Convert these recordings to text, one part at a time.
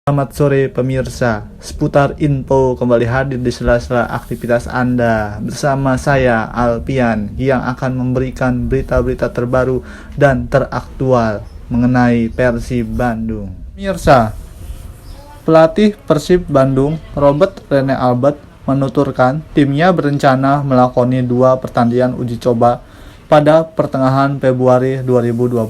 Selamat sore pemirsa, seputar info kembali hadir di sela-sela aktivitas Anda bersama saya Alpian yang akan memberikan berita-berita terbaru dan teraktual mengenai Persib Bandung. Pemirsa, pelatih Persib Bandung Robert Rene Albert menuturkan timnya berencana melakoni 2 pertandingan uji coba pada pertengahan Februari 2020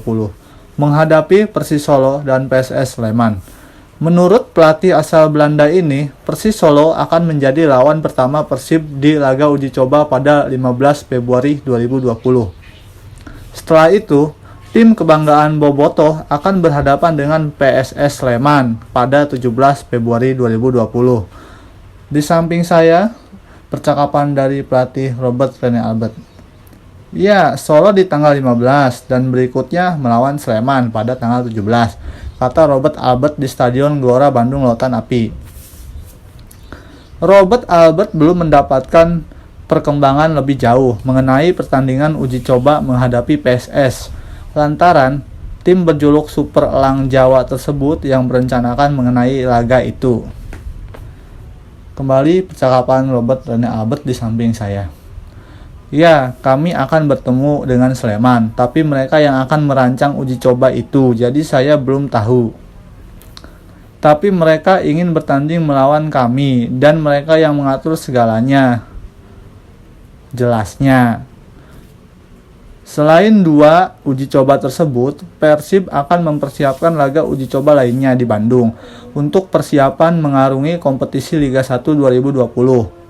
menghadapi Persis Solo dan PSS Sleman. Menurut pelatih asal Belanda ini, Persis Solo akan menjadi lawan pertama Persib di laga uji coba pada 15 Februari 2020. Setelah itu, tim kebanggaan Bobotoh akan berhadapan dengan PSS Sleman pada 17 Februari 2020. Di samping saya, percakapan dari pelatih Robert Rene Albert. Ya, Solo di tanggal 15 dan berikutnya melawan Sleman pada tanggal 17, kata Robert Albert di Stadion Gelora Bandung Lautan Api. Robert Albert belum mendapatkan perkembangan lebih jauh mengenai pertandingan uji coba menghadapi PSS, lantaran tim berjuluk Super Elang Jawa tersebut yang merencanakan mengenai laga itu. Kembali percakapan Robert Rene Albert di samping saya. Ya, kami akan bertemu dengan Sleman, tapi mereka yang akan merancang uji coba itu, jadi saya belum tahu. Tapi mereka ingin bertanding melawan kami, dan mereka yang mengatur segalanya. Jelasnya. Selain 2 uji coba tersebut, Persib akan mempersiapkan laga uji coba lainnya di Bandung untuk persiapan mengarungi kompetisi Liga 1 2020.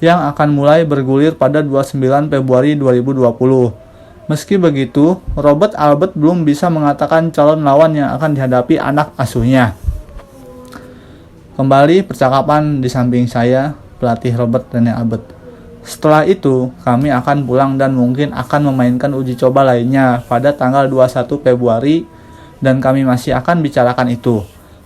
Yang akan mulai bergulir pada 29 Februari 2020. Meski begitu, Robert Albert belum bisa mengatakan calon lawan yang akan dihadapi anak asuhnya. Kembali percakapan di samping saya, pelatih Robert Rene Albert. Setelah itu, kami akan pulang dan mungkin akan memainkan uji coba lainnya pada tanggal 21 Februari dan kami masih akan bicarakan itu.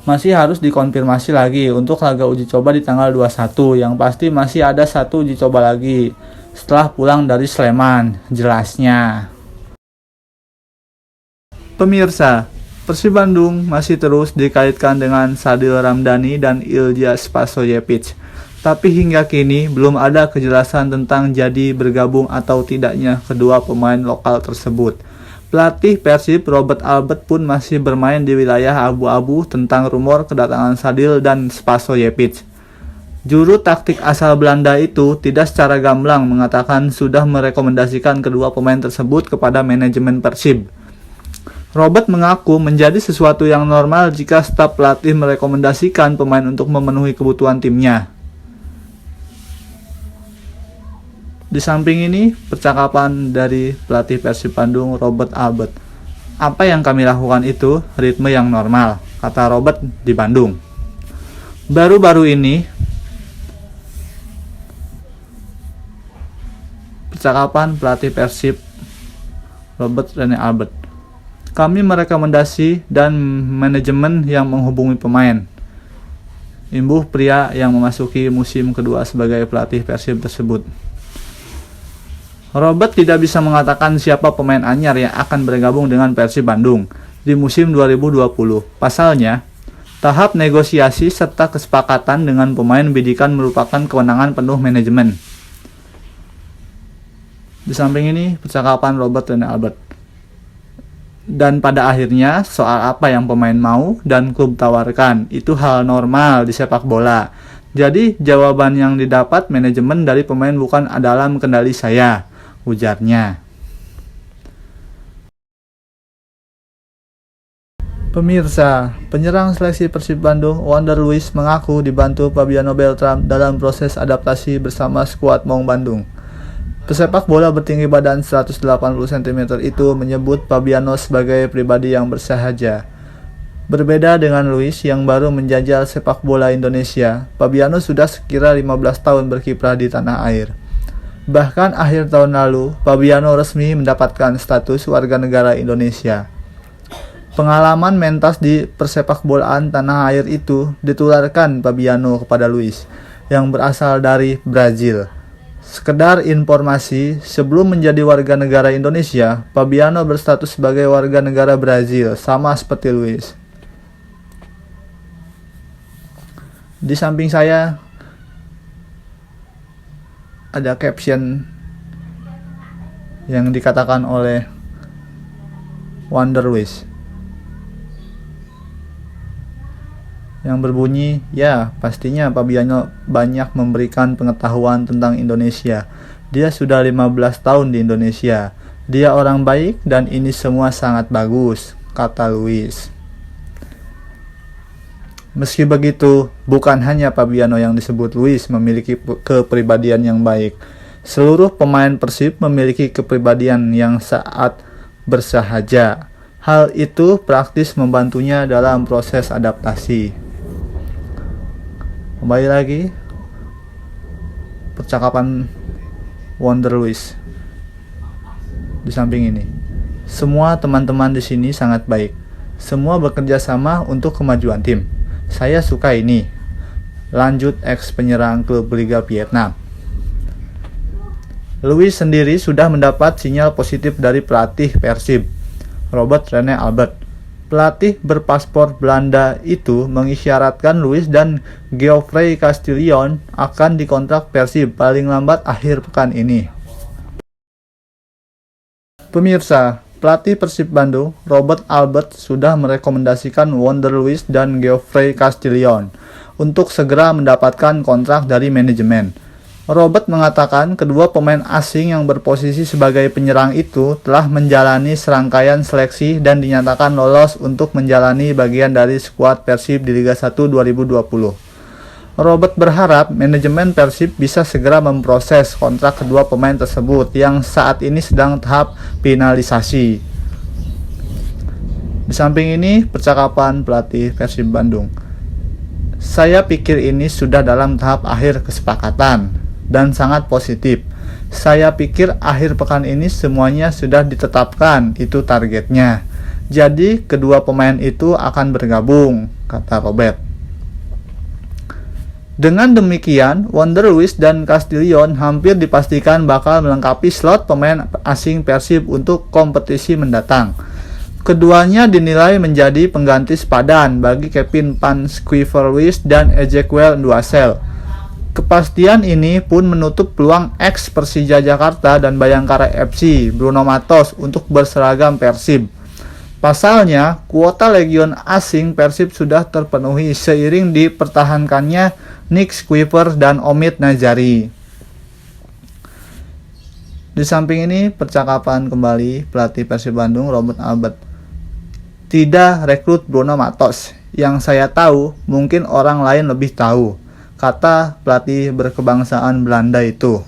Masih harus dikonfirmasi lagi untuk laga uji coba di tanggal 21, yang pasti masih ada 1 uji coba lagi setelah pulang dari Sleman, jelasnya. Pemirsa, Persib Bandung masih terus dikaitkan dengan Sadil Ramdhani dan Ilyas Spasojevic, tapi hingga kini belum ada kejelasan tentang jadi bergabung atau tidaknya kedua pemain lokal tersebut. Pelatih Persib Robert Albert pun masih bermain di wilayah abu-abu tentang rumor kedatangan Sadil dan Spasojevic. Juru taktik asal Belanda itu tidak secara gamblang mengatakan sudah merekomendasikan kedua pemain tersebut kepada manajemen Persib. Robert mengaku menjadi sesuatu yang normal jika staf pelatih merekomendasikan pemain untuk memenuhi kebutuhan timnya. Di samping ini, percakapan dari pelatih Persib Bandung Robert Albert. Apa yang kami lakukan itu ritme yang normal, kata Robert di Bandung. Baru-baru ini, percakapan pelatih Persib Robert Rene Albert. Kami merekomendasi dan manajemen yang menghubungi pemain. Imbuh pria yang memasuki musim kedua sebagai pelatih Persib tersebut. Robert tidak bisa mengatakan siapa pemain anyar yang akan bergabung dengan Persib Bandung di musim 2020. Pasalnya, tahap negosiasi serta kesepakatan dengan pemain bidikan merupakan kewenangan penuh manajemen. Di samping ini, percakapan Robert Rene Albert. Dan pada akhirnya, soal apa yang pemain mau dan klub tawarkan, itu hal normal di sepak bola. Jadi, jawaban yang didapat manajemen dari pemain bukan dalam kendali saya, ujarnya. Pemirsa, penyerang seleksi Persib Bandung Wander Luiz mengaku dibantu Fabiano Beltram dalam proses adaptasi bersama skuad Maung Bandung. Pesepak bola bertinggi badan 180 cm itu menyebut Fabiano sebagai pribadi yang bersahaja. Berbeda dengan Luiz yang baru menjajal sepak bola Indonesia, Fabiano sudah sekira 15 tahun berkiprah di tanah air. Bahkan akhir tahun lalu, Fabiano resmi mendapatkan status warga negara Indonesia. Pengalaman mentas di persepakbolaan tanah air itu ditularkan Fabiano kepada Luiz, yang berasal dari Brazil. Sekedar informasi, sebelum menjadi warga negara Indonesia, Fabiano berstatus sebagai warga negara Brazil, sama seperti Luiz. Di samping saya ada caption yang dikatakan oleh Wonder Luis yang berbunyi, ya pastinya Fabiano banyak memberikan pengetahuan tentang Indonesia. Dia sudah 15 tahun di Indonesia. Dia orang baik dan ini semua sangat bagus, kata Luis. Meski begitu, bukan hanya Fabiano yang disebut Luis memiliki kepribadian yang baik. Seluruh pemain Persib memiliki kepribadian yang saat bersahaja. Hal itu praktis membantunya dalam proses adaptasi. Kembali lagi percakapan Wonder Luis di samping ini. Semua teman-teman di sini sangat baik. Semua bekerja sama untuk kemajuan tim. Saya suka ini. Lanjut ex penyerang klub Liga Vietnam. Luis sendiri sudah mendapat sinyal positif dari pelatih Persib, Robert Rene Albert. Pelatih berpaspor Belanda itu mengisyaratkan Luis dan Geoffrey Castillon akan dikontrak Persib paling lambat akhir pekan ini. Pemirsa, pelatih Persib Bandung, Robert Albert, sudah merekomendasikan Wonder Luis dan Geoffrey Castillon untuk segera mendapatkan kontrak dari manajemen. Robert mengatakan kedua pemain asing yang berposisi sebagai penyerang itu telah menjalani serangkaian seleksi dan dinyatakan lolos untuk menjalani bagian dari skuad Persib di Liga 1 2020. Robert berharap manajemen Persib bisa segera memproses kontrak kedua pemain tersebut yang saat ini sedang tahap finalisasi. Di samping ini, percakapan pelatih Persib Bandung. Saya pikir ini sudah dalam tahap akhir kesepakatan dan sangat positif. Saya pikir akhir pekan ini semuanya sudah ditetapkan, itu targetnya. Jadi kedua pemain itu akan bergabung, kata Robert. Dengan demikian, Wonder Luis dan Castillon hampir dipastikan bakal melengkapi slot pemain asing Persib untuk kompetisi mendatang. Keduanya dinilai menjadi pengganti sepadan bagi Kevin Panskwiver-Luis dan Ezequiel Nduasel. Kepastian ini pun menutup peluang ex Persija Jakarta dan Bayangkara FC Bruno Matos untuk berseragam Persib. Pasalnya, kuota legion asing Persib sudah terpenuhi seiring dipertahankannya Nick Squiver dan Omid Nazari. Di samping ini, percakapan kembali pelatih Persib Bandung Robert Albert. Tidak rekrut Bruno Matos. Yang saya tahu, mungkin orang lain lebih tahu, kata pelatih berkebangsaan Belanda itu.